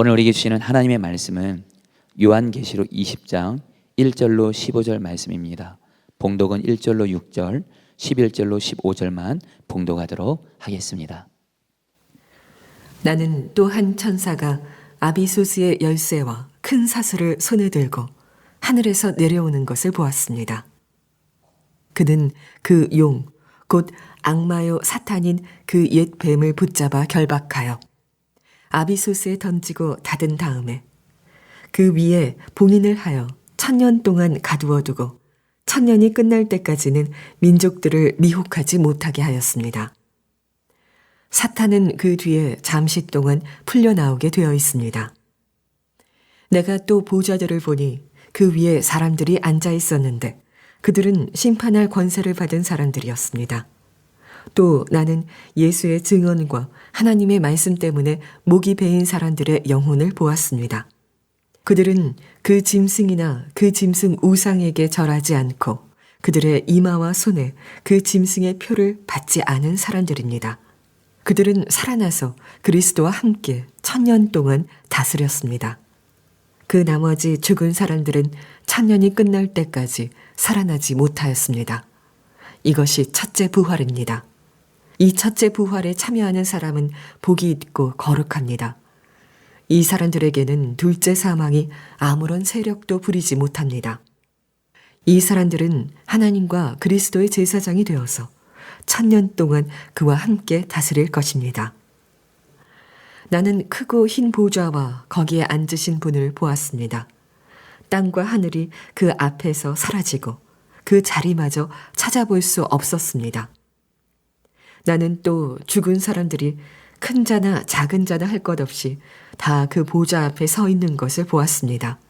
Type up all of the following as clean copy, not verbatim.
오늘 우리에게 주시는 하나님의 말씀은 요한계시록 20장 1절로 15절 말씀입니다. 봉독은 1절로 6절, 11절로 15절만 봉독하도록 하겠습니다. 나는 또 한 천사가 아비소스의 열쇠와 큰 사슬을 손에 들고 하늘에서 내려오는 것을 보았습니다. 그는 그 용, 곧 악마요 사탄인 그 옛 뱀을 붙잡아 결박하여 아비소스에 던지고 닫은 다음에 그 위에 봉인을 하여 1000년 동안 가두어 두고 1000년이 끝날 때까지는 민족들을 미혹하지 못하게 하였습니다. 사탄은 그 뒤에 잠시 동안 풀려나오게 되어 있습니다. 내가 또 보좌들을 보니 그 위에 사람들이 앉아 있었는데 그들은 심판할 권세를 받은 사람들이었습니다. 또 나는 예수의 증언과 하나님의 말씀 때문에 목이 베인 사람들의 영혼을 보았습니다. 그들은 그 짐승이나 그 짐승 우상에게 절하지 않고 그들의 이마와 손에 그 짐승의 표를 받지 않은 사람들입니다. 그들은 살아나서 그리스도와 함께 1000년 동안 다스렸습니다. 그 나머지 죽은 사람들은 1000년이 끝날 때까지 살아나지 못하였습니다. 이것이 첫째 부활입니다. 이 첫째 부활에 참여하는 사람은 복이 있고 거룩합니다. 이 사람들에게는 둘째 사망이 아무런 세력도 부리지 못합니다. 이 사람들은 하나님과 그리스도의 제사장이 되어서 1000년 동안 그와 함께 다스릴 것입니다. 나는 크고 흰 보좌와 거기에 앉으신 분을 보았습니다. 땅과 하늘이 그 앞에서 사라지고 그 자리마저 찾아볼 수 없었습니다. 나는 또 죽은 사람들이 큰 자나 작은 자나 할 것 없이 다 그 보좌 앞에 서 있는 것을 보았습니다.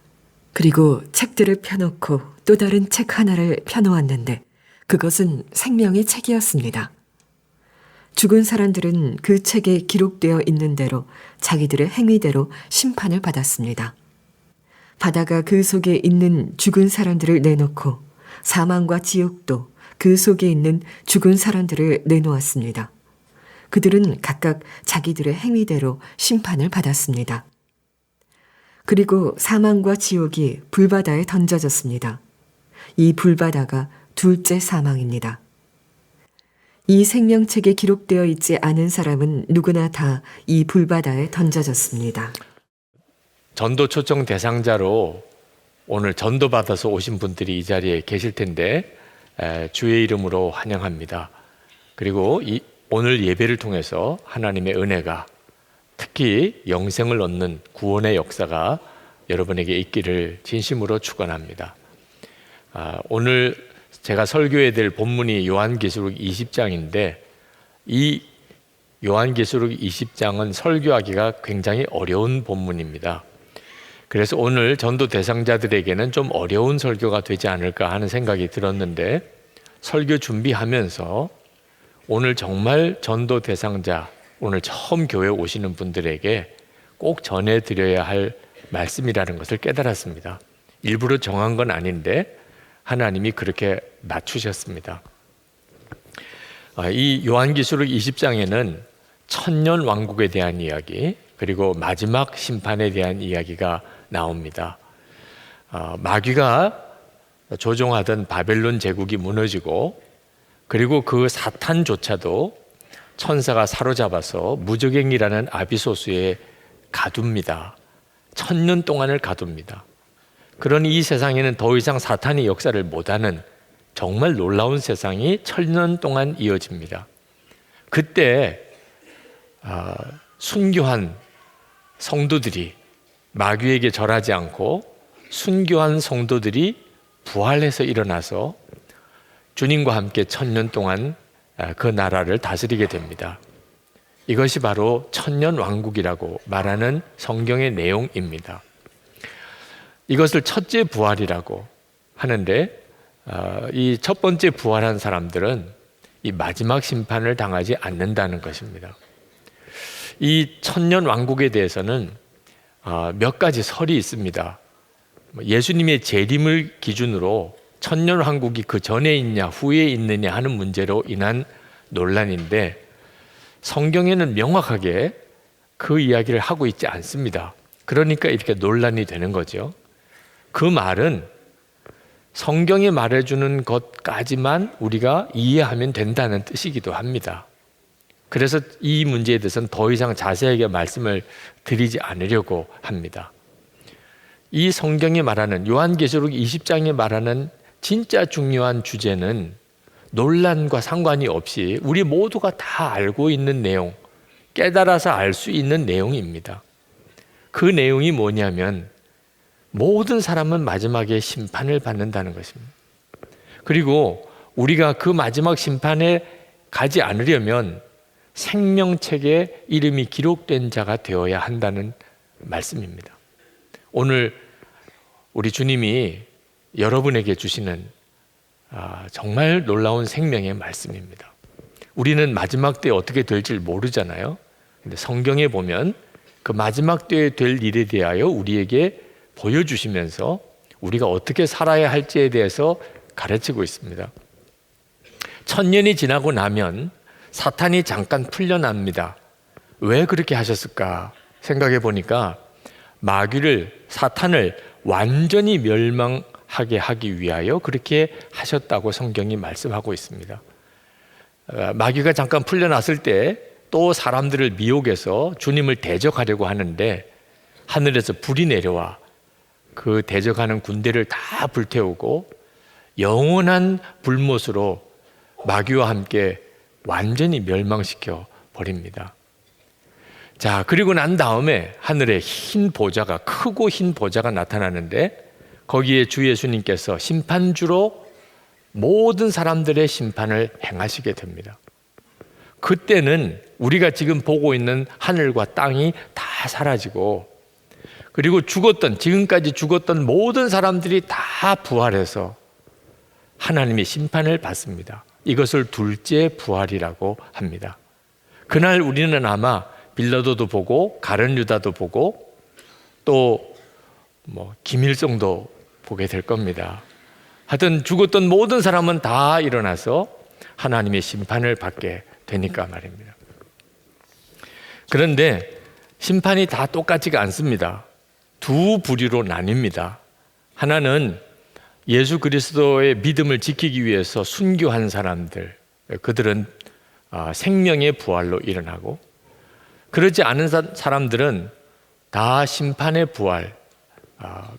그리고 책들을 펴놓고 또 다른 책 하나를 펴놓았는데 그것은 생명의 책이었습니다. 죽은 사람들은 그 책에 기록되어 있는 대로 자기들의 행위대로 심판을 받았습니다. 바다가 그 속에 있는 죽은 사람들을 내놓고 사망과 지옥도 그 속에 있는 죽은 사람들을 내놓았습니다. 그들은 각각 자기들의 행위대로 심판을 받았습니다. 그리고 사망과 지옥이 불바다에 던져졌습니다. 이 불바다가 둘째 사망입니다. 이 생명책에 기록되어 있지 않은 사람은 누구나 다 이 불바다에 던져졌습니다. 전도 초청 대상자로 오늘 전도받아서 오신 분들이 이 자리에 계실 텐데 주의 이름으로 환영합니다. 그리고 오늘 예배를 통해서 하나님의 은혜가 특히 영생을 얻는 구원의 역사가 여러분에게 있기를 진심으로 축원합니다. 오늘 제가 설교해야 될 본문이 요한계시록 20장인데 이 요한계시록 20장은 설교하기가 굉장히 어려운 본문입니다. 그래서 오늘 전도 대상자들에게는 좀 어려운 설교가 되지 않을까 하는 생각이 들었는데 설교 준비하면서 오늘 정말 전도 대상자, 오늘 처음 교회 오시는 분들에게 꼭 전해드려야 할 말씀이라는 것을 깨달았습니다. 일부러 정한 건 아닌데 하나님이 그렇게 맞추셨습니다. 이 요한계시록 20장에는 천년 왕국에 대한 이야기 그리고 마지막 심판에 대한 이야기가 나옵니다. 마귀가 조종하던 바벨론 제국이 무너지고 그리고 그 사탄조차도 천사가 사로잡아서 무저갱이라는 아비소스에 가둡니다. 1000년 동안을 가둡니다. 그러니 이 세상에는 더 이상 사탄이 역사를 못하는 정말 놀라운 세상이 1000년 동안 이어집니다. 그때 순교한 성도들이 마귀에게 절하지 않고 순교한 성도들이 부활해서 일어나서 주님과 함께 1000년 동안 그 나라를 다스리게 됩니다. 이것이 바로 천년 왕국이라고 말하는 성경의 내용입니다. 이것을 첫째 부활이라고 하는데 이 첫 번째 부활한 사람들은 이 마지막 심판을 당하지 않는다는 것입니다. 이 천년 왕국에 대해서는 몇 가지 설이 있습니다. 예수님의 재림을 기준으로 천년 왕국이 그 전에 있냐 후에 있느냐 하는 문제로 인한 논란인데 성경에는 명확하게 그 이야기를 하고 있지 않습니다. 그러니까 이렇게 논란이 되는 거죠. 그 말은 성경이 말해주는 것까지만 우리가 이해하면 된다는 뜻이기도 합니다. 그래서 이 문제에 대해서는 더 이상 자세하게 말씀을 드리지 않으려고 합니다. 이 성경이 말하는 요한계시록 20장에 말하는 진짜 중요한 주제는 논란과 상관이 없이 우리 모두가 다 알고 있는 내용, 깨달아서 알 수 있는 내용입니다. 그 내용이 뭐냐면 모든 사람은 마지막에 심판을 받는다는 것입니다. 그리고 우리가 그 마지막 심판에 가지 않으려면 생명책에 이름이 기록된 자가 되어야 한다는 말씀입니다. 오늘 우리 주님이 여러분에게 주시는 정말 놀라운 생명의 말씀입니다. 우리는 마지막 때에 어떻게 될지 모르잖아요. 근데 성경에 보면 그 마지막 때에 될 일에 대하여 우리에게 보여주시면서 우리가 어떻게 살아야 할지에 대해서 가르치고 있습니다. 1000년이 지나고 나면 사탄이 잠깐 풀려납니다. 왜 그렇게 하셨을까 생각해 보니까 사탄을 완전히 멸망하게 하기 위하여 그렇게 하셨다고 성경이 말씀하고 있습니다. 마귀가 잠깐 풀려났을 때 또 사람들을 미혹해서 주님을 대적하려고 하는데 하늘에서 불이 내려와 그 대적하는 군대를 다 불태우고 영원한 불못으로 마귀와 함께 완전히 멸망시켜 버립니다. 자, 그리고 난 다음에 하늘에 크고 흰 보좌가 나타나는데 거기에 주 예수님께서 심판주로 모든 사람들의 심판을 행하시게 됩니다. 그때는 우리가 지금 보고 있는 하늘과 땅이 다 사라지고 그리고 지금까지 죽었던 모든 사람들이 다 부활해서 하나님의 심판을 받습니다. 이것을 둘째 부활이라고 합니다. 그날 우리는 아마 빌라도도 보고 가룟 유다도 보고 또 김일성도 보게 될 겁니다. 하여튼 죽었던 모든 사람은 다 일어나서 하나님의 심판을 받게 되니까 말입니다. 그런데 심판이 다 똑같지가 않습니다. 두 부류로 나뉩니다. 하나는 예수 그리스도의 믿음을 지키기 위해서 순교한 사람들, 그들은 생명의 부활로 일어나고, 그렇지 않은 사람들은 다 심판의 부활,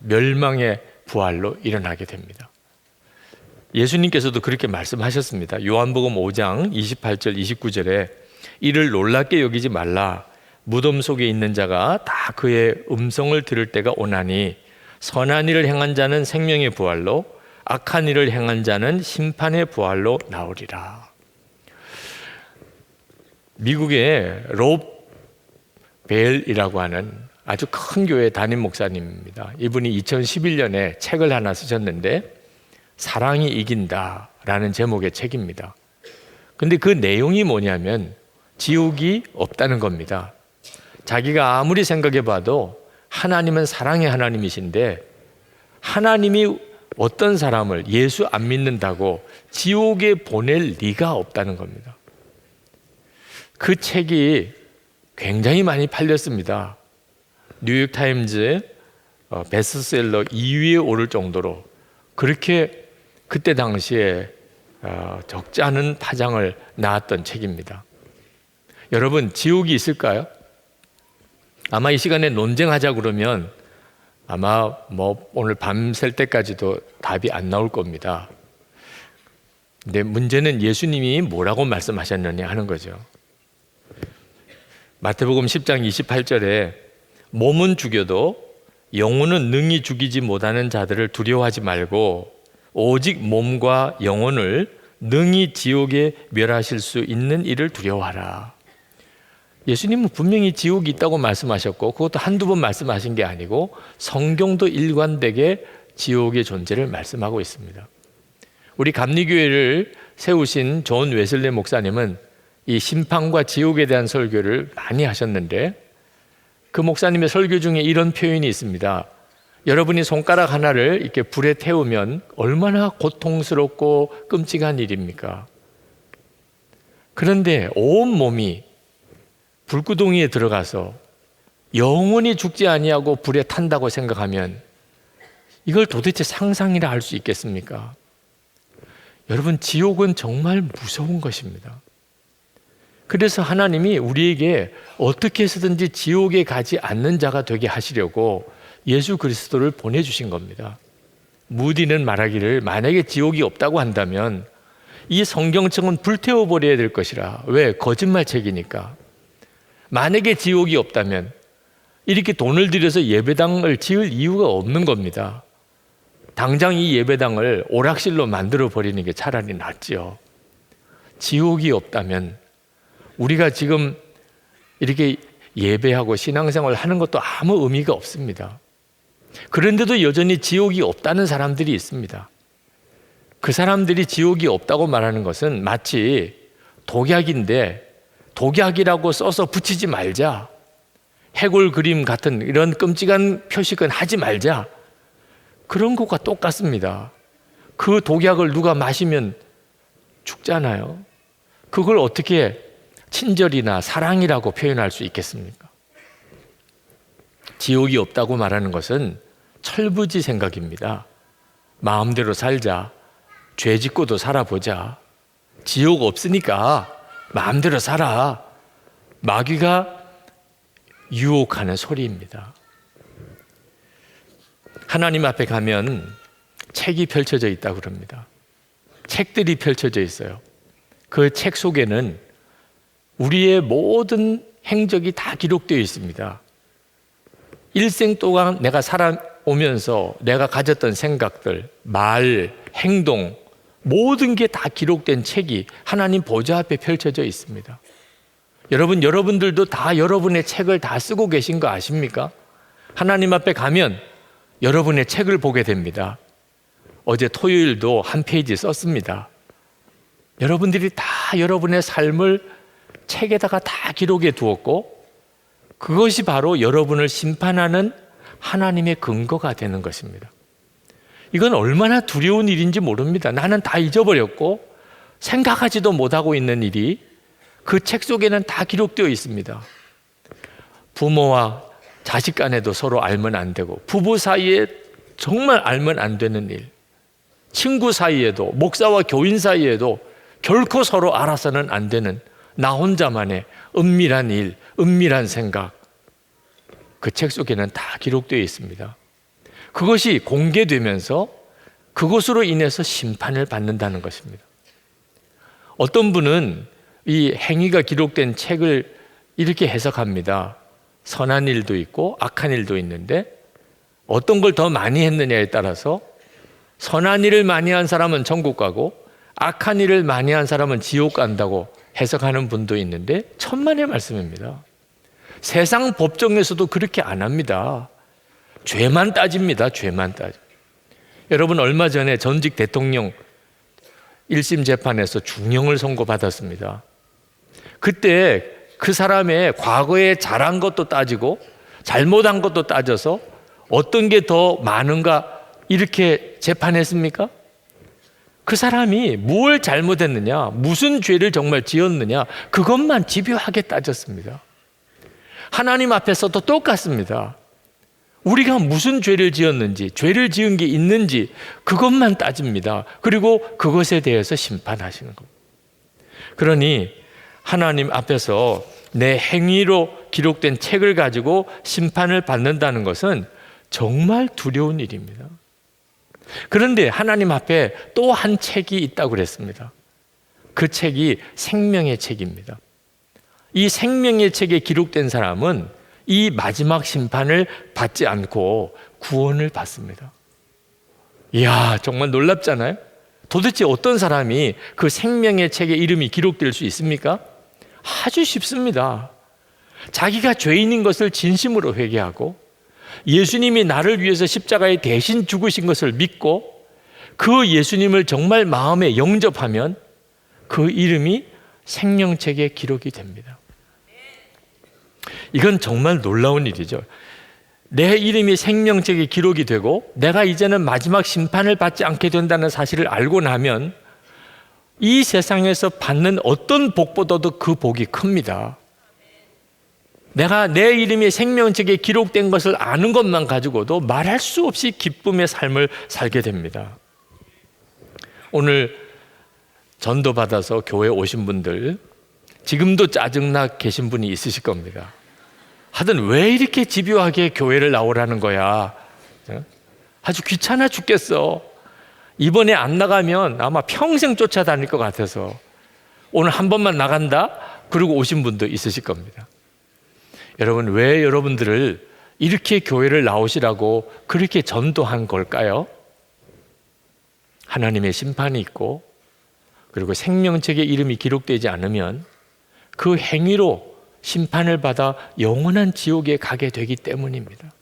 멸망의 부활로 일어나게 됩니다. 예수님께서도 그렇게 말씀하셨습니다. 요한복음 5장 28절 29절에 이를 놀랍게 여기지 말라. 무덤 속에 있는 자가 다 그의 음성을 들을 때가 오나니 선한 일을 행한 자는 생명의 부활로 악한 일을 행한 자는 심판의 부활로 나오리라. 미국의 롭 벨이라고 하는 아주 큰 교회 담임 목사님입니다. 이분이 2011년에 책을 하나 쓰셨는데 사랑이 이긴다라는 제목의 책입니다. 근데 그 내용이 뭐냐면 지옥이 없다는 겁니다. 자기가 아무리 생각해 봐도 하나님은 사랑의 하나님이신데 하나님이 어떤 사람을 예수 안 믿는다고 지옥에 보낼 리가 없다는 겁니다. 그 책이 굉장히 많이 팔렸습니다. 뉴욕타임즈 베스트셀러 2위에 오를 정도로 그렇게 그때 당시에 적지 않은 파장을 낳았던 책입니다. 여러분, 지옥이 있을까요? 아마 이 시간에 논쟁하자 그러면 아마 오늘 밤샐 때까지도 답이 안 나올 겁니다. 근데 문제는 예수님이 뭐라고 말씀하셨느냐 하는 거죠. 마태복음 10장 28절에 몸은 죽여도 영혼은 능히 죽이지 못하는 자들을 두려워하지 말고 오직 몸과 영혼을 능히 지옥에 멸하실 수 있는 이를 두려워하라. 예수님은 분명히 지옥이 있다고 말씀하셨고 그것도 한두 번 말씀하신 게 아니고 성경도 일관되게 지옥의 존재를 말씀하고 있습니다. 우리 감리교회를 세우신 존 웨슬리 목사님은 이 심판과 지옥에 대한 설교를 많이 하셨는데 그 목사님의 설교 중에 이런 표현이 있습니다. 여러분이 손가락 하나를 이렇게 불에 태우면 얼마나 고통스럽고 끔찍한 일입니까? 그런데 온 몸이 불구덩이에 들어가서 영원히 죽지 아니하고 불에 탄다고 생각하면 이걸 도대체 상상이라 할 수 있겠습니까? 여러분, 지옥은 정말 무서운 것입니다. 그래서 하나님이 우리에게 어떻게 해서든지 지옥에 가지 않는 자가 되게 하시려고 예수 그리스도를 보내주신 겁니다. 무디는 말하기를 만약에 지옥이 없다고 한다면 이 성경책은 불태워버려야 될 것이라. 왜? 거짓말책이니까. 만약에 지옥이 없다면 이렇게 돈을 들여서 예배당을 지을 이유가 없는 겁니다. 당장 이 예배당을 오락실로 만들어 버리는 게 차라리 낫지요. 지옥이 없다면 우리가 지금 이렇게 예배하고 신앙생활을 하는 것도 아무 의미가 없습니다. 그런데도 여전히 지옥이 없다는 사람들이 있습니다. 그 사람들이 지옥이 없다고 말하는 것은 마치 독약인데 독약이라고 써서 붙이지 말자, 해골 그림 같은 이런 끔찍한 표식은 하지 말자, 그런 것과 똑같습니다. 그 독약을 누가 마시면 죽잖아요. 그걸 어떻게 친절이나 사랑이라고 표현할 수 있겠습니까? 지옥이 없다고 말하는 것은 철부지 생각입니다. 마음대로 살자, 죄 짓고도 살아보자, 지옥 없으니까 마음대로 살아, 마귀가 유혹하는 소리입니다. 하나님 앞에 가면 책이 펼쳐져 있다고 그럽니다. 책들이 펼쳐져 있어요. 그 책 속에는 우리의 모든 행적이 다 기록되어 있습니다. 일생 동안 내가 살아오면서 내가 가졌던 생각들, 말, 행동, 모든 게 다 기록된 책이 하나님 보좌 앞에 펼쳐져 있습니다. 여러분들도 다 여러분의 책을 다 쓰고 계신 거 아십니까? 하나님 앞에 가면 여러분의 책을 보게 됩니다. 어제 토요일도 한 페이지 썼습니다. 여러분들이 다 여러분의 삶을 책에다가 다 기록해 두었고, 그것이 바로 여러분을 심판하는 하나님의 근거가 되는 것입니다. 이건 얼마나 두려운 일인지 모릅니다. 나는 다 잊어버렸고 생각하지도 못하고 있는 일이 그 책 속에는 다 기록되어 있습니다. 부모와 자식 간에도 서로 알면 안 되고, 부부 사이에 정말 알면 안 되는 일, 친구 사이에도, 목사와 교인 사이에도 결코 서로 알아서는 안 되는 나 혼자만의 은밀한 일, 은밀한 생각, 그 책 속에는 다 기록되어 있습니다. 그것이 공개되면서 그것으로 인해서 심판을 받는다는 것입니다. 어떤 분은 이 행위가 기록된 책을 이렇게 해석합니다. 선한 일도 있고 악한 일도 있는데 어떤 걸 더 많이 했느냐에 따라서 선한 일을 많이 한 사람은 천국 가고 악한 일을 많이 한 사람은 지옥 간다고 해석하는 분도 있는데 천만의 말씀입니다. 세상 법정에서도 그렇게 안 합니다. 죄만 따집니다. 죄만 따져. 여러분, 얼마 전에 전직 대통령 1심 재판에서 중형을 선고받았습니다. 그때 그 사람의 과거에 잘한 것도 따지고 잘못한 것도 따져서 어떤 게 더 많은가 이렇게 재판했습니까? 그 사람이 뭘 잘못했느냐, 무슨 죄를 정말 지었느냐, 그것만 집요하게 따졌습니다. 하나님 앞에서도 똑같습니다. 우리가 무슨 죄를 지었는지, 죄를 지은 게 있는지 그것만 따집니다. 그리고 그것에 대해서 심판하시는 겁니다. 그러니 하나님 앞에서 내 행위로 기록된 책을 가지고 심판을 받는다는 것은 정말 두려운 일입니다. 그런데 하나님 앞에 또 한 책이 있다고 그랬습니다. 그 책이 생명의 책입니다. 이 생명의 책에 기록된 사람은 이 마지막 심판을 받지 않고 구원을 받습니다. 이야, 정말 놀랍잖아요? 도대체 어떤 사람이 그 생명의 책에 이름이 기록될 수 있습니까? 아주 쉽습니다. 자기가 죄인인 것을 진심으로 회개하고 예수님이 나를 위해서 십자가에 대신 죽으신 것을 믿고 그 예수님을 정말 마음에 영접하면 그 이름이 생명책에 기록이 됩니다. 이건 정말 놀라운 일이죠. 내 이름이 생명책에 기록이 되고 내가 이제는 마지막 심판을 받지 않게 된다는 사실을 알고 나면 이 세상에서 받는 어떤 복보다도 그 복이 큽니다. 내가 내 이름이 생명책에 기록된 것을 아는 것만 가지고도 말할 수 없이 기쁨의 삶을 살게 됩니다. 오늘 전도받아서 교회 오신 분들, 지금도 짜증나 계신 분이 있으실 겁니다. 하여튼 왜 이렇게 집요하게 교회를 나오라는 거야? 아주 귀찮아 죽겠어. 이번에 안 나가면 아마 평생 쫓아다닐 것 같아서 오늘 한 번만 나간다? 그러고 오신 분도 있으실 겁니다. 여러분, 왜 여러분들을 이렇게 교회를 나오시라고 그렇게 전도한 걸까요? 하나님의 심판이 있고, 그리고 생명책에 이름이 기록되지 않으면 그 행위로 심판을 받아 영원한 지옥에 가게 되기 때문입니다.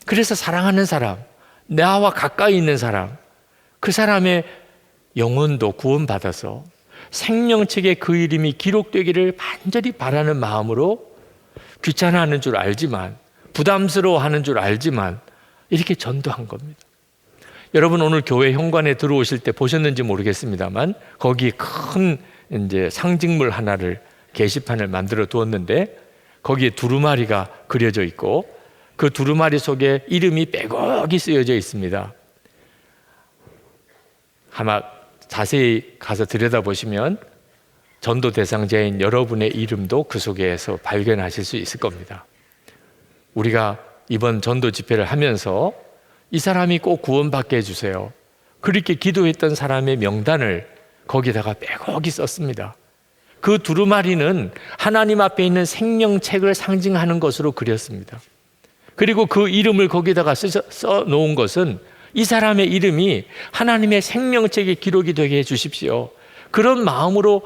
그래서 사랑하는 사람, 나와 가까이 있는 사람, 그 사람의 영혼도 구원받아서 생명책에 그 이름이 기록되기를 간절히 바라는 마음으로, 귀찮아하는 줄 알지만, 부담스러워하는 줄 알지만 이렇게 전도한 겁니다. 여러분, 오늘 교회 현관에 들어오실 때 보셨는지 모르겠습니다만 거기 큰 이제 상징물 하나를, 게시판을 만들어 두었는데 거기에 두루마리가 그려져 있고 그 두루마리 속에 이름이 빼곡히 쓰여져 있습니다. 아마 자세히 가서 들여다보시면 전도 대상자인 여러분의 이름도 그 속에서 발견하실 수 있을 겁니다. 우리가 이번 전도 집회를 하면서 이 사람이 꼭 구원받게 해주세요, 그렇게 기도했던 사람의 명단을 거기다가 빼곡히 썼습니다. 그 두루마리는 하나님 앞에 있는 생명책을 상징하는 것으로 그렸습니다. 그리고 그 이름을 거기다가 써놓은 것은 이 사람의 이름이 하나님의 생명책에 기록이 되게 해주십시오, 그런 마음으로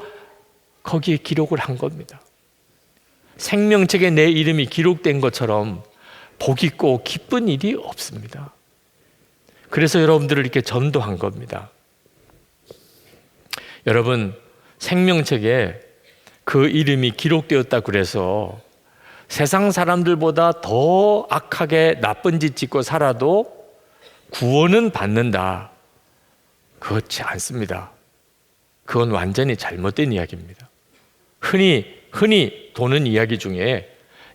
거기에 기록을 한 겁니다. 생명책에 내 이름이 기록된 것처럼 복 있고 기쁜 일이 없습니다. 그래서 여러분들을 이렇게 전도한 겁니다. 여러분, 생명책에 그 이름이 기록되었다 그래서 세상 사람들보다 더 악하게 나쁜 짓 짓고 살아도 구원은 받는다, 그렇지 않습니다. 그건 완전히 잘못된 이야기입니다. 흔히 도는 이야기 중에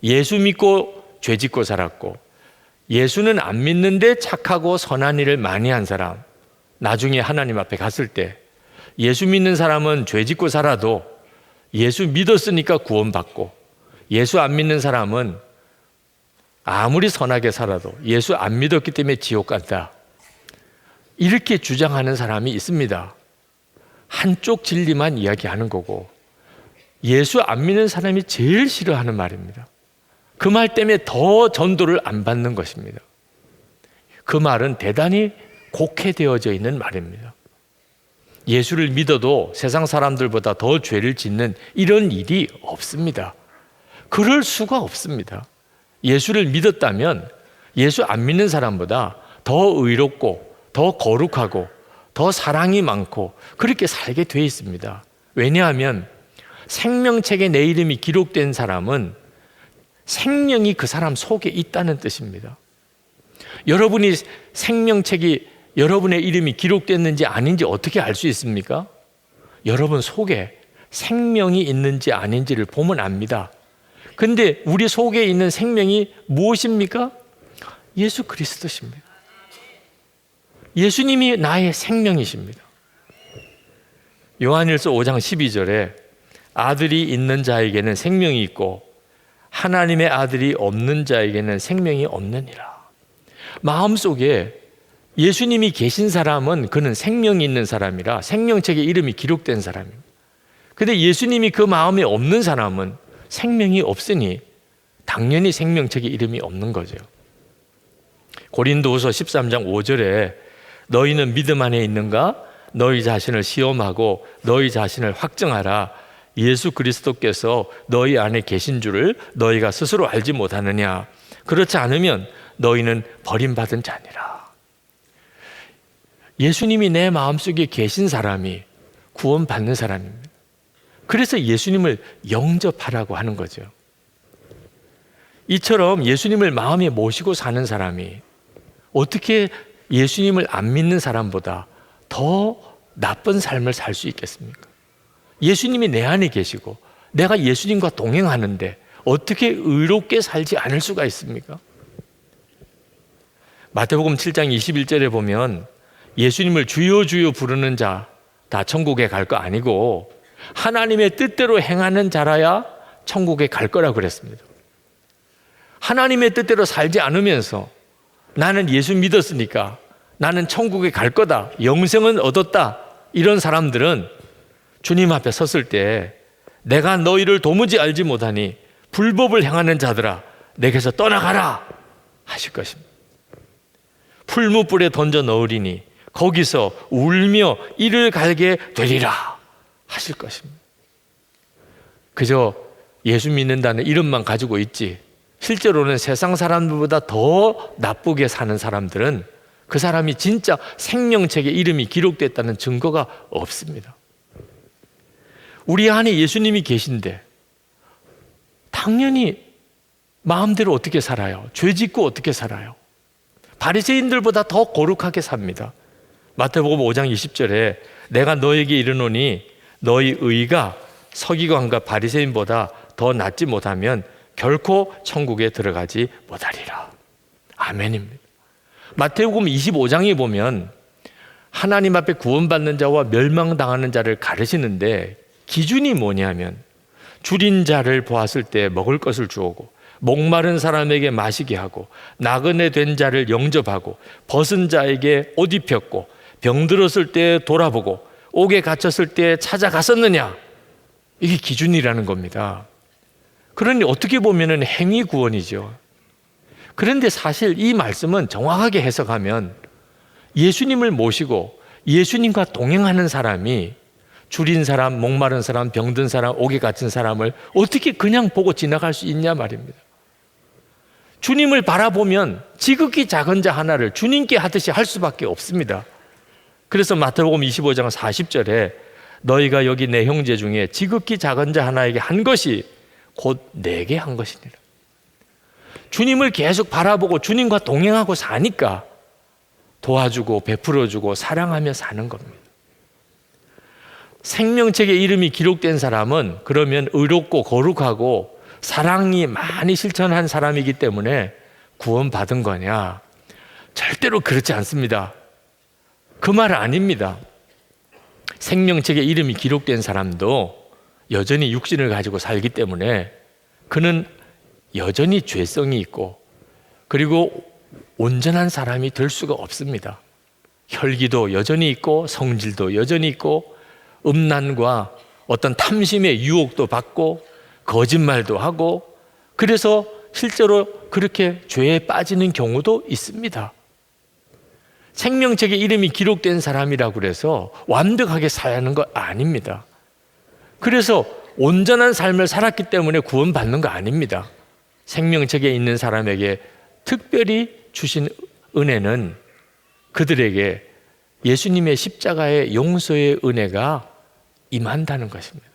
예수 믿고 죄 짓고 살았고, 예수는 안 믿는데 착하고 선한 일을 많이 한 사람, 나중에 하나님 앞에 갔을 때 예수 믿는 사람은 죄 짓고 살아도 예수 믿었으니까 구원받고, 예수 안 믿는 사람은 아무리 선하게 살아도 예수 안 믿었기 때문에 지옥 간다, 이렇게 주장하는 사람이 있습니다. 한쪽 진리만 이야기하는 거고, 예수 안 믿는 사람이 제일 싫어하는 말입니다. 그 말 때문에 더 전도를 안 받는 것입니다. 그 말은 대단히 곡해되어져 있는 말입니다. 예수를 믿어도 세상 사람들보다 더 죄를 짓는 이런 일이 없습니다. 그럴 수가 없습니다. 예수를 믿었다면 예수 안 믿는 사람보다 더 의롭고 더 거룩하고 더 사랑이 많고 그렇게 살게 돼 있습니다. 왜냐하면 생명책에 내 이름이 기록된 사람은 생명이 그 사람 속에 있다는 뜻입니다. 여러분이 생명책이 여러분의 이름이 기록됐는지 아닌지 어떻게 알 수 있습니까? 여러분 속에 생명이 있는지 아닌지를 보면 압니다. 근데 우리 속에 있는 생명이 무엇입니까? 예수 그리스도십니다. 예수님이 나의 생명이십니다. 요한일서 5장 12절에 아들이 있는 자에게는 생명이 있고 하나님의 아들이 없는 자에게는 생명이 없느니라. 마음속에 예수님이 계신 사람은 그는 생명이 있는 사람이라 생명책에 이름이 기록된 사람입니다. 그런데 예수님이 그 마음에 없는 사람은 생명이 없으니 당연히 생명책에 이름이 없는 거죠. 고린도후서 13장 5절에 너희는 믿음 안에 있는가? 너희 자신을 시험하고 너희 자신을 확증하라. 예수 그리스도께서 너희 안에 계신 줄을 너희가 스스로 알지 못하느냐? 그렇지 않으면 너희는 버림받은 자니라. 예수님이 내 마음속에 계신 사람이 구원받는 사람입니다. 그래서 예수님을 영접하라고 하는 거죠. 이처럼 예수님을 마음에 모시고 사는 사람이 어떻게 예수님을 안 믿는 사람보다 더 나쁜 삶을 살 수 있겠습니까? 예수님이 내 안에 계시고 내가 예수님과 동행하는데 어떻게 의롭게 살지 않을 수가 있습니까? 마태복음 7장 21절에 보면 예수님을 주여 주여 부르는 자 다 천국에 갈 거 아니고 하나님의 뜻대로 행하는 자라야 천국에 갈 거라고 그랬습니다. 하나님의 뜻대로 살지 않으면서 나는 예수 믿었으니까 나는 천국에 갈 거다, 영생은 얻었다, 이런 사람들은 주님 앞에 섰을 때 내가 너희를 도무지 알지 못하니 불법을 행하는 자들아 내게서 떠나가라 하실 것입니다. 풀무불에 던져 넣으리니 거기서 울며 이를 갈게 되리라 하실 것입니다. 그저 예수 믿는다는 이름만 가지고 있지 실제로는 세상 사람들보다 더 나쁘게 사는 사람들은 그 사람이 진짜 생명책에 이름이 기록됐다는 증거가 없습니다. 우리 안에 예수님이 계신데 당연히 마음대로 어떻게 살아요? 죄 짓고 어떻게 살아요? 바리새인들보다 더 거룩하게 삽니다. 마태복음 5장 20절에 내가 너에게 이르노니 너희 의가 서기관과 바리새인보다 더 낫지 못하면 결코 천국에 들어가지 못하리라. 아멘입니다. 마태복음 25장에 보면 하나님 앞에 구원받는 자와 멸망당하는 자를 가르치는데 기준이 뭐냐면 줄인 자를 보았을 때 먹을 것을 주오고 목마른 사람에게 마시게 하고 나그네 된 자를 영접하고 벗은 자에게 옷 입혔고 병들었을 때 돌아보고 옥에 갇혔을 때 찾아갔었느냐, 이게 기준이라는 겁니다. 그러니 어떻게 보면 행위 구원이죠. 그런데 사실 이 말씀은 정확하게 해석하면 예수님을 모시고 예수님과 동행하는 사람이 줄인 사람, 목마른 사람, 병든 사람, 옥에 갇힌 사람을 어떻게 그냥 보고 지나갈 수 있냐 말입니다. 주님을 바라보면 지극히 작은 자 하나를 주님께 하듯이 할 수밖에 없습니다. 그래서 마태복음 25장 40절에 너희가 여기 내 형제 중에 지극히 작은 자 하나에게 한 것이 곧 내게 한 것이니라. 주님을 계속 바라보고 주님과 동행하고 사니까 도와주고 베풀어주고 사랑하며 사는 겁니다. 생명책에 이름이 기록된 사람은 그러면 의롭고 거룩하고 사랑이 많이 실천한 사람이기 때문에 구원받은 거냐? 절대로 그렇지 않습니다. 그 말 아닙니다. 생명책에 이름이 기록된 사람도 여전히 육신을 가지고 살기 때문에 그는 여전히 죄성이 있고 그리고 온전한 사람이 될 수가 없습니다. 혈기도 여전히 있고 성질도 여전히 있고 음란과 어떤 탐심의 유혹도 받고 거짓말도 하고 그래서 실제로 그렇게 죄에 빠지는 경우도 있습니다. 생명책에 이름이 기록된 사람이라고 그래서 완벽하게 살아야 하는 거 아닙니다. 그래서 온전한 삶을 살았기 때문에 구원받는 거 아닙니다. 생명책에 있는 사람에게 특별히 주신 은혜는 그들에게 예수님의 십자가의 용서의 은혜가 임한다는 것입니다.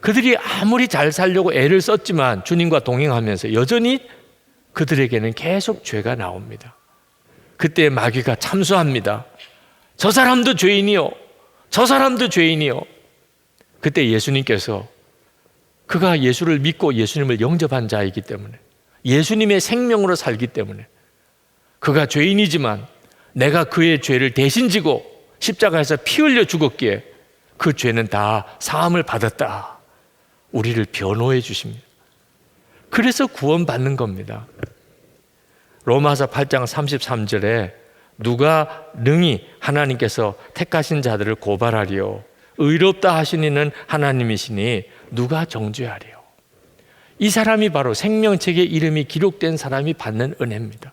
그들이 아무리 잘 살려고 애를 썼지만 주님과 동행하면서 여전히 그들에게는 계속 죄가 나옵니다. 그때 마귀가 참수합니다. 저 사람도 죄인이요. 저 사람도 죄인이요. 그때 예수님께서 그가 예수를 믿고 예수님을 영접한 자이기 때문에 예수님의 생명으로 살기 때문에 그가 죄인이지만 내가 그의 죄를 대신 지고 십자가에서 피 흘려 죽었기에 그 죄는 다 사함을 받았다. 우리를 변호해 주십니다. 그래서 구원받는 겁니다. 로마서 8장 33절에 누가 능히 하나님께서 택하신 자들을 고발하리요 의롭다 하시니는 하나님이시니 누가 정죄하리요. 이 사람이 바로 생명책에 이름이 기록된 사람이 받는 은혜입니다.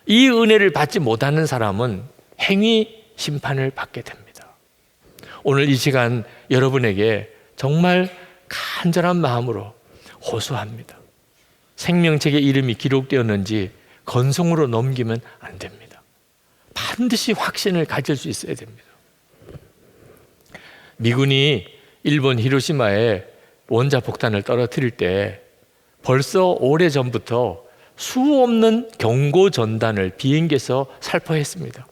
이 은혜를 받지 못하는 사람은 행위 심판을 받게 됩니다. 오늘 이 시간 여러분에게 정말 간절한 마음으로 호소합니다. 생명책에 이름이 기록되었는지 건성으로 넘기면 안 됩니다. 반드시 확신을 가질 수 있어야 됩니다. 미군이 일본 히로시마에 원자폭탄을 떨어뜨릴 때 벌써 오래전부터 수없는 경고 전단을 비행기에서 살포했습니다.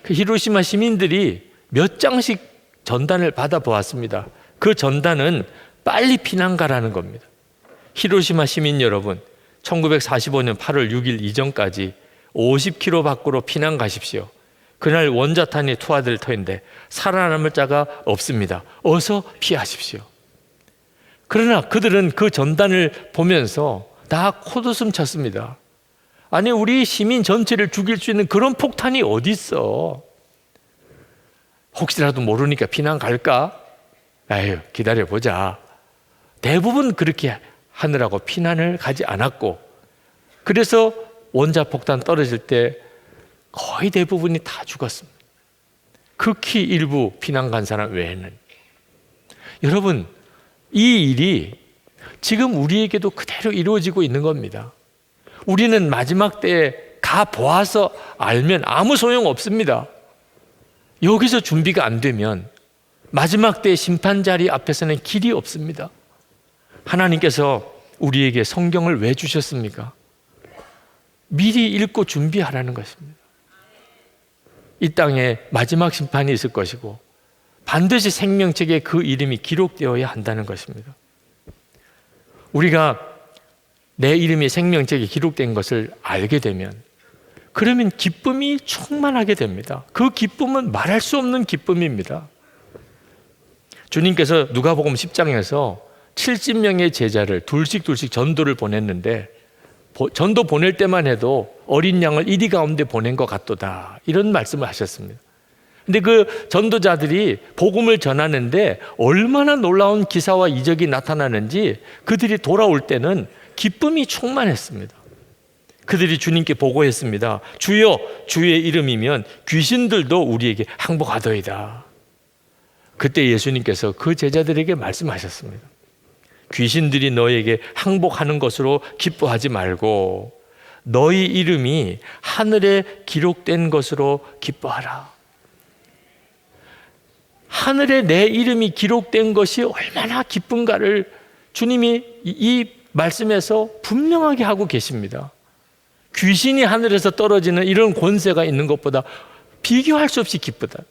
그 히로시마 시민들이 몇 장씩 전단을 받아보았습니다. 그 전단은 빨리 피난 가라는 겁니다. 히로시마 시민 여러분, 1945년 8월 6일 이전까지 50km 밖으로 피난 가십시오. 그날 원자탄이 투하될 터인데 살아남을 자가 없습니다. 어서 피하십시오. 그러나 그들은 그 전단을 보면서 다 콧웃음 쳤습니다. 아니, 우리 시민 전체를 죽일 수 있는 그런 폭탄이 어디 있어? 혹시라도 모르니까 피난 갈까? 아유, 기다려보자. 대부분 그렇게 하느라고 피난을 가지 않았고, 그래서 원자폭탄 떨어질 때 거의 대부분이 다 죽었습니다. 극히 일부 피난 간 사람 외에는. 여러분, 이 일이 지금 우리에게도 그대로 이루어지고 있는 겁니다. 우리는 마지막 때에 가 보아서 알면 아무 소용 없습니다. 여기서 준비가 안 되면 마지막 때 심판 자리 앞에서는 길이 없습니다. 하나님께서 우리에게 성경을 왜 주셨습니까? 미리 읽고 준비하라는 것입니다. 이 땅에 마지막 심판이 있을 것이고 반드시 생명책에 그 이름이 기록되어야 한다는 것입니다. 우리가 내 이름이 생명책에 기록된 것을 알게 되면 그러면 기쁨이 충만하게 됩니다. 그 기쁨은 말할 수 없는 기쁨입니다. 주님께서 누가복음 10장에서 70명의 제자를 둘씩 전도를 보냈는데 전도 보낼 때만 해도 어린 양을 이리 가운데 보낸 것 같도다, 이런 말씀을 하셨습니다. 근데 그 전도자들이 복음을 전하는데 얼마나 놀라운 기사와 이적이 나타나는지 그들이 돌아올 때는 기쁨이 충만했습니다. 그들이 주님께 보고했습니다. 주여, 주의 이름이면 귀신들도 우리에게 항복하더이다. 그때 예수님께서 그 제자들에게 말씀하셨습니다. 귀신들이 너에게 항복하는 것으로 기뻐하지 말고 너희 이름이 하늘에 기록된 것으로 기뻐하라. 하늘에 내 이름이 기록된 것이 얼마나 기쁜가를 주님이 이 말씀에서 분명하게 하고 계십니다. 귀신이 하늘에서 떨어지는 이런 권세가 있는 것보다 비교할 수 없이 기쁘다.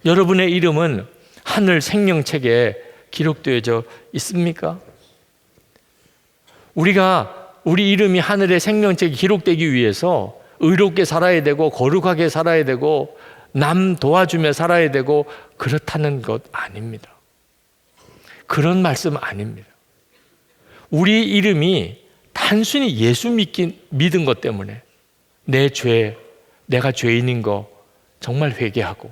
여러분의 이름은 하늘 생명책에 기록되어져 있습니까? 우리 이름이 하늘의 생명책에 기록되기 위해서 의롭게 살아야 되고 거룩하게 살아야 되고 남 도와주며 살아야 되고 그렇다는 것 아닙니다. 그런 말씀 아닙니다. 우리 이름이 단순히 예수 믿은 것 때문에 내 죄, 내가 죄인인 거 정말 회개하고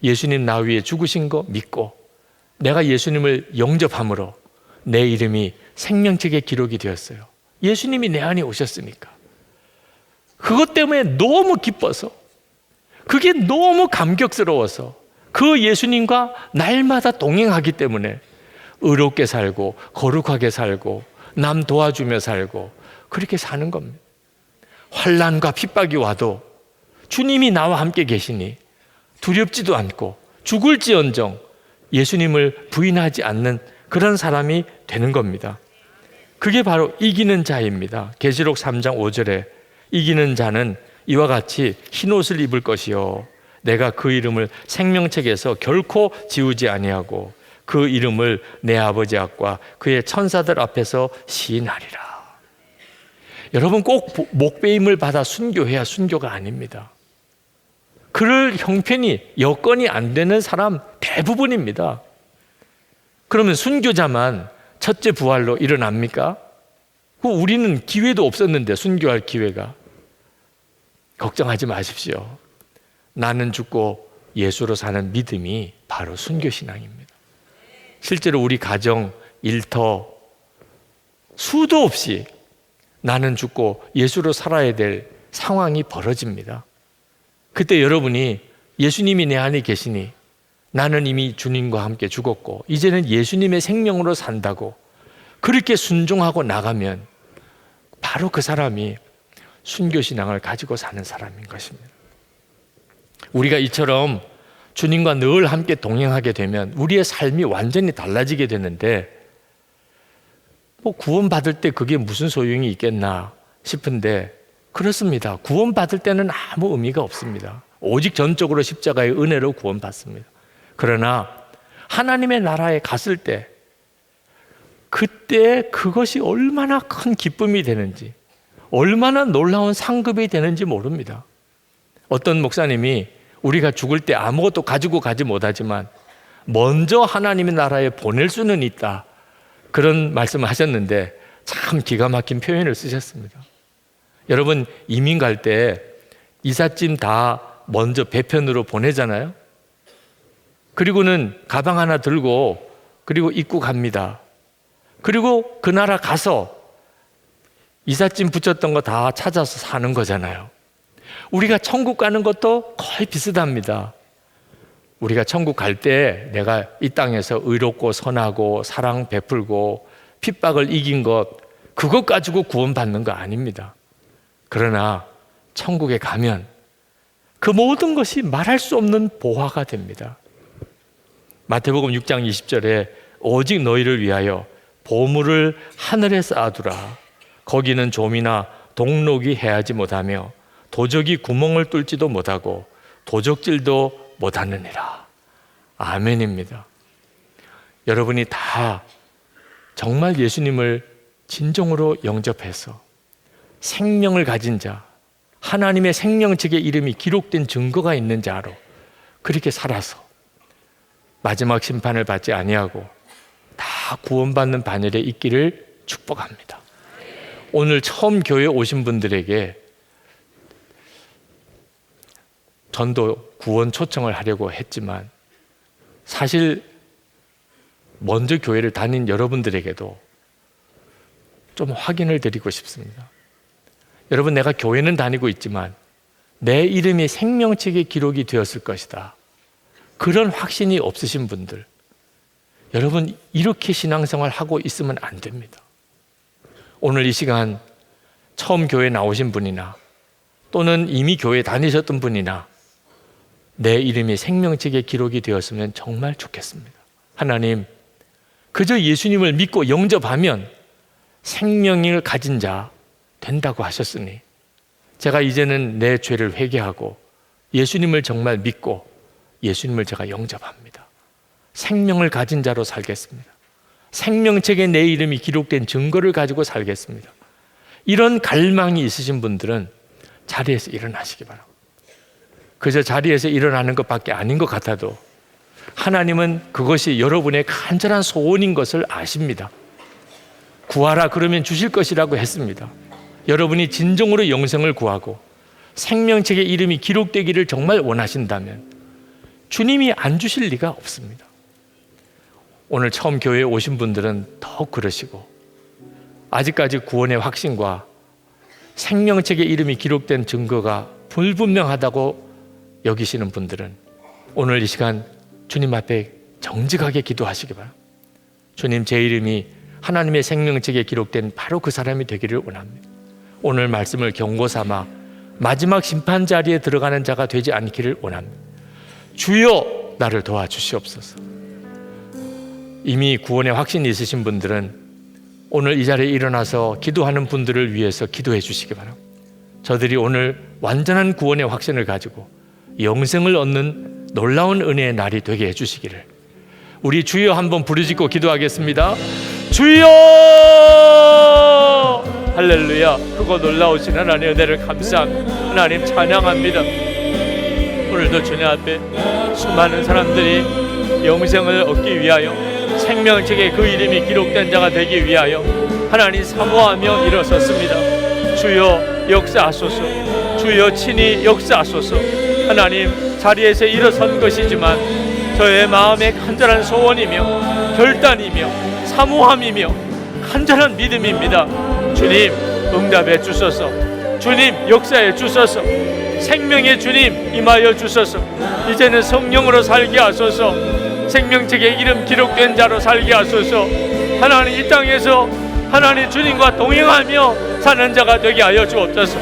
예수님 나 위에 죽으신 거 믿고 내가 예수님을 영접함으로 내 이름이 생명책에 기록이 되었어요. 예수님이 내 안에 오셨으니까. 그것 때문에 너무 기뻐서, 그게 너무 감격스러워서 그 예수님과 날마다 동행하기 때문에 의롭게 살고 거룩하게 살고 남 도와주며 살고 그렇게 사는 겁니다. 환난과 핍박이 와도 주님이 나와 함께 계시니 두렵지도 않고 죽을지언정 예수님을 부인하지 않는 그런 사람이 되는 겁니다. 그게 바로 이기는 자입니다. 계시록 3장 5절에 이기는 자는 이와 같이 흰 옷을 입을 것이요 내가 그 이름을 생명책에서 결코 지우지 아니하고 그 이름을 내 아버지 앞과 그의 천사들 앞에서 시인하리라. 여러분, 꼭 목배임을 받아 순교해야 순교가 아닙니다. 그럴 형편이 여건이 안 되는 사람 대부분입니다. 그러면 순교자만 첫째 부활로 일어납니까? 우리는 기회도 없었는데 순교할 기회가. 걱정하지 마십시오. 나는 죽고 예수로 사는 믿음이 바로 순교신앙입니다. 실제로 우리 가정, 일터 수도 없이 나는 죽고 예수로 살아야 될 상황이 벌어집니다. 그때 여러분이 예수님이 내 안에 계시니 나는 이미 주님과 함께 죽었고 이제는 예수님의 생명으로 산다고 그렇게 순종하고 나가면 바로 그 사람이 순교신앙을 가지고 사는 사람인 것입니다. 우리가 이처럼 주님과 늘 함께 동행하게 되면 우리의 삶이 완전히 달라지게 되는데 구원받을 때 그게 무슨 소용이 있겠나 싶은데 그렇습니다. 구원받을 때는 아무 의미가 없습니다. 오직 전적으로 십자가의 은혜로 구원받습니다. 그러나 하나님의 나라에 갔을 때 그때 그것이 얼마나 큰 기쁨이 되는지, 얼마나 놀라운 상급이 되는지 모릅니다. 어떤 목사님이 우리가 죽을 때 아무것도 가지고 가지 못하지만 먼저 하나님의 나라에 보낼 수는 있다, 그런 말씀을 하셨는데 참 기가 막힌 표현을 쓰셨습니다. 여러분, 이민 갈 때 이삿짐 다 먼저 배편으로 보내잖아요. 그리고는 가방 하나 들고 그리고 입고 갑니다. 그리고 그 나라 가서 이삿짐 붙였던 거 다 찾아서 사는 거잖아요. 우리가 천국 가는 것도 거의 비슷합니다. 우리가 천국 갈 때 내가 이 땅에서 의롭고 선하고 사랑 베풀고 핍박을 이긴 것, 그것 가지고 구원받는 거 아닙니다. 그러나 천국에 가면 그 모든 것이 말할 수 없는 보화가 됩니다. 마태복음 6장 20절에 오직 너희를 위하여 보물을 하늘에 쌓아두라. 거기는 좀이나 동록이 해하지 못하며 도적이 구멍을 뚫지도 못하고 도적질도 못하느니라. 아멘입니다. 여러분이 다 정말 예수님을 진정으로 영접해서 생명을 가진 자, 하나님의 생명책의 이름이 기록된 증거가 있는 자로 그렇게 살아서 마지막 심판을 받지 아니하고 다 구원받는 반열에 있기를 축복합니다. 오늘 처음 교회에 오신 분들에게 전도 구원 초청을 하려고 했지만 사실 먼저 교회를 다닌 여러분들에게도 좀 확인을 드리고 싶습니다. 여러분, 내가 교회는 다니고 있지만 내 이름이 생명책에 기록이 되었을 것이다, 그런 확신이 없으신 분들, 여러분 이렇게 신앙생활 하고 있으면 안 됩니다. 오늘 이 시간 처음 교회 나오신 분이나 또는 이미 교회 다니셨던 분이나 내 이름이 생명책에 기록이 되었으면 정말 좋겠습니다. 하나님, 그저 예수님을 믿고 영접하면 생명을 가진 자 된다고 하셨으니 제가 이제는 내 죄를 회개하고 예수님을 정말 믿고 예수님을 제가 영접합니다. 생명을 가진 자로 살겠습니다. 생명책에 내 이름이 기록된 증거를 가지고 살겠습니다. 이런 갈망이 있으신 분들은 자리에서 일어나시기 바랍니다. 그저 자리에서 일어나는 것밖에 아닌 것 같아도 하나님은 그것이 여러분의 간절한 소원인 것을 아십니다. 구하라 그러면 주실 것이라고 했습니다. 여러분이 진정으로 영생을 구하고 생명책에 이름이 기록되기를 정말 원하신다면 주님이 안 주실 리가 없습니다. 오늘 처음 교회에 오신 분들은 더욱 그러시고, 아직까지 구원의 확신과 생명책에 이름이 기록된 증거가 불분명하다고 여기시는 분들은 오늘 이 시간 주님 앞에 정직하게 기도하시기 바랍니다. 주님, 제 이름이 하나님의 생명책에 기록된 바로 그 사람이 되기를 원합니다. 오늘 말씀을 경고 삼아 마지막 심판 자리에 들어가는 자가 되지 않기를 원합니다. 주여 나를 도와주시옵소서. 이미 구원의 확신이 있으신 분들은 오늘 이 자리에 일어나서 기도하는 분들을 위해서 기도해 주시기 바랍니다. 저들이 오늘 완전한 구원의 확신을 가지고 영생을 얻는 놀라운 은혜의 날이 되게 해주시기를. 우리 주여 한번 부르짖고 기도하겠습니다. 주여! 할렐루야. 크고 놀라우신 하나님의 은혜를 감사합니다. 하나님 찬양합니다. 오늘도 주님 앞에 수많은 사람들이 영생을 얻기 위하여 생명책에 그 이름이 기록된 자가 되기 위하여 하나님 사모하며 일어섰습니다. 주여 역사하소서. 주여 친히 역사하소서. 하나님, 자리에서 일어선 것이지만 저의 마음의 간절한 소원이며 결단이며 사모함이며 간절한 믿음입니다. 주님 응답해 주소서. 주님 역사해 주소서. 생명의 주님 임하여 주소서. 이제는 성령으로 살게 하소서. 생명책에 이름 기록된 자로 살게 하소서. 하나님, 이 땅에서 하나님 주님과 동행하며 사는 자가 되게 하여 주옵소서.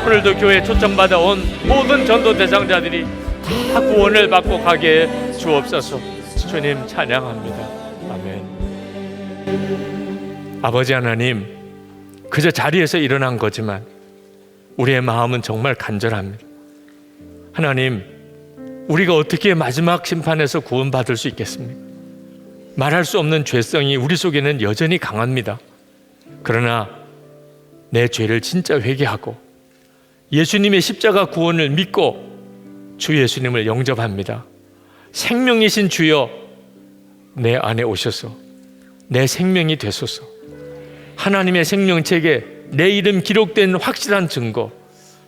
오늘도 교회에 초청받아 온 모든 전도 대상자들이 다 구원을 받고 가게 해 주옵소서. 주님 찬양합니다. 아멘. 아버지 하나님, 그저 자리에서 일어난 거지만 우리의 마음은 정말 간절합니다. 하나님, 우리가 어떻게 마지막 심판에서 구원받을 수 있겠습니까? 말할 수 없는 죄성이 우리 속에는 여전히 강합니다. 그러나 내 죄를 진짜 회개하고 예수님의 십자가 구원을 믿고 주 예수님을 영접합니다. 생명이신 주여, 내 안에 오셔서 내 생명이 되소서. 하나님의 생명책에 내 이름 기록된 확실한 증거,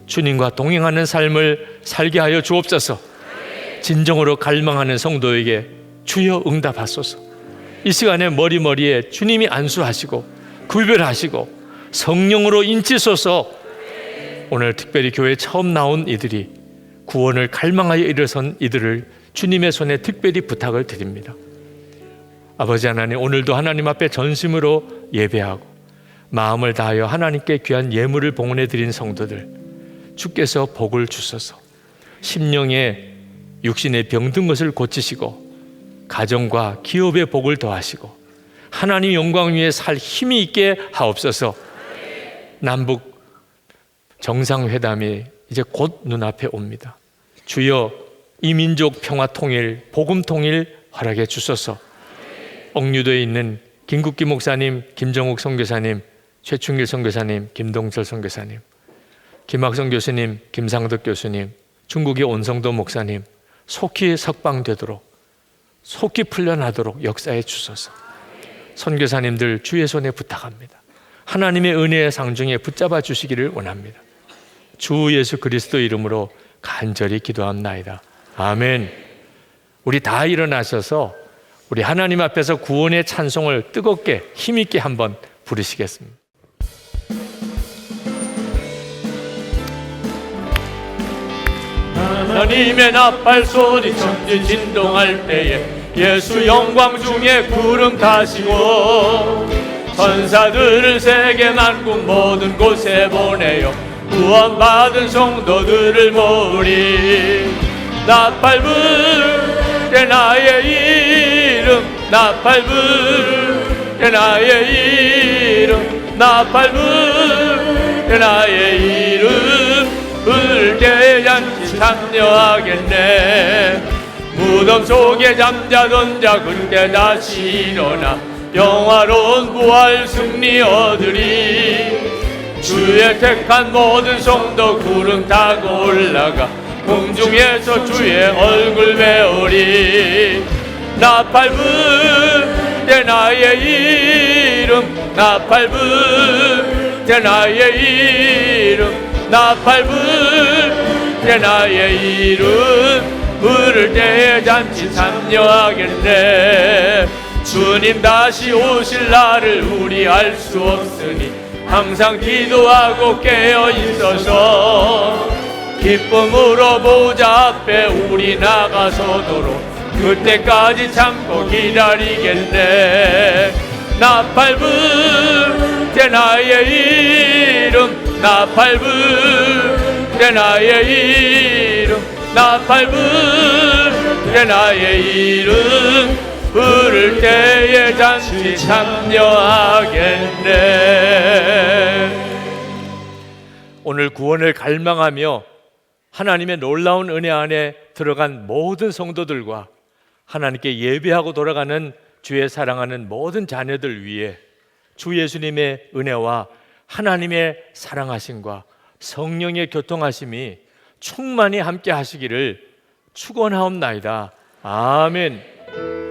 주님과 동행하는 삶을 살게 하여 주옵소서. 진정으로 갈망하는 성도에게 주여 응답하소서. 이 시간에 머리에 주님이 안수하시고 구별하시고 성령으로 인치소서. 오늘 특별히 교회에 처음 나온 이들이 구원을 갈망하여 일어선 이들을 주님의 손에 특별히 부탁을 드립니다. 아버지 하나님, 오늘도 하나님 앞에 전심으로 예배하고 마음을 다하여 하나님께 귀한 예물을 봉헌해 드린 성도들, 주께서 복을 주소서. 심령에 육신의 병든 것을 고치시고 가정과 기업의 복을 더하시고 하나님 영광 위에 살 힘이 있게 하옵소서. 남북 정상회담이 이제 곧 눈앞에 옵니다. 주여, 이 민족 평화 통일, 복음 통일 허락해 주소서. 억류도에 있는 김국기 목사님, 김정욱 선교사님, 최충길 선교사님, 김동철 선교사님, 김학성 교수님, 김상덕 교수님, 중국의 온성도 목사님 속히 석방되도록, 속히 풀려나도록 역사해 주소서. 선교사님들 주의 손에 부탁합니다. 하나님의 은혜의 상중에 붙잡아 주시기를 원합니다. 주 예수 그리스도 이름으로 간절히 기도합나이다. 아멘. 우리 다 일어나셔서 우리 하나님 앞에서 구원의 찬송을 뜨겁게 힘있게 한번 부르시겠습니다. 하나님의 나팔 소리 천지 진동할 때에 예수 영광 중에 구름 타시고 천사들을 세계 만국 모든 곳에 보내요 구원받은 성도들을 모으리. 나팔 불 때 나의 이름, 나팔 불 때 나의 이름, 나팔 불 때 나의 이름, 부를 때 잔치 참여하겠네. 무덤 속에 잠자던 자 그때 다시 일어나 영화로운 부활 승리 얻으리. 주의 택한 모든 성도 구름 타고 올라가 공중에서 주의 얼굴 배우리. 나팔 불 때 나의 이름, 나팔 불 때 나의 이름, 나팔 불 때 나의 이름, 부를 때에 잔치 참여하겠네. 주님 다시 오실 날을 우리 알 수 없으니 항상 기도하고 깨어 있어서 기쁨으로 보좌 앞에 우리 나가서도록 그때까지 참고 기다리겠네. 나팔 불 때 나의 이름, 나팔 불 때 나의 이름, 나팔 불 때 나의 이름, 부를 때에 잔치 참여하겠네. 오늘 구원을 갈망하며 하나님의 놀라운 은혜 안에 들어간 모든 성도들과 하나님께 예배하고 돌아가는 주의 사랑하는 모든 자녀들 위해 주 예수님의 은혜와 하나님의 사랑하심과 성령의 교통하심이 충만히 함께 하시기를 축원하옵나이다. 아멘.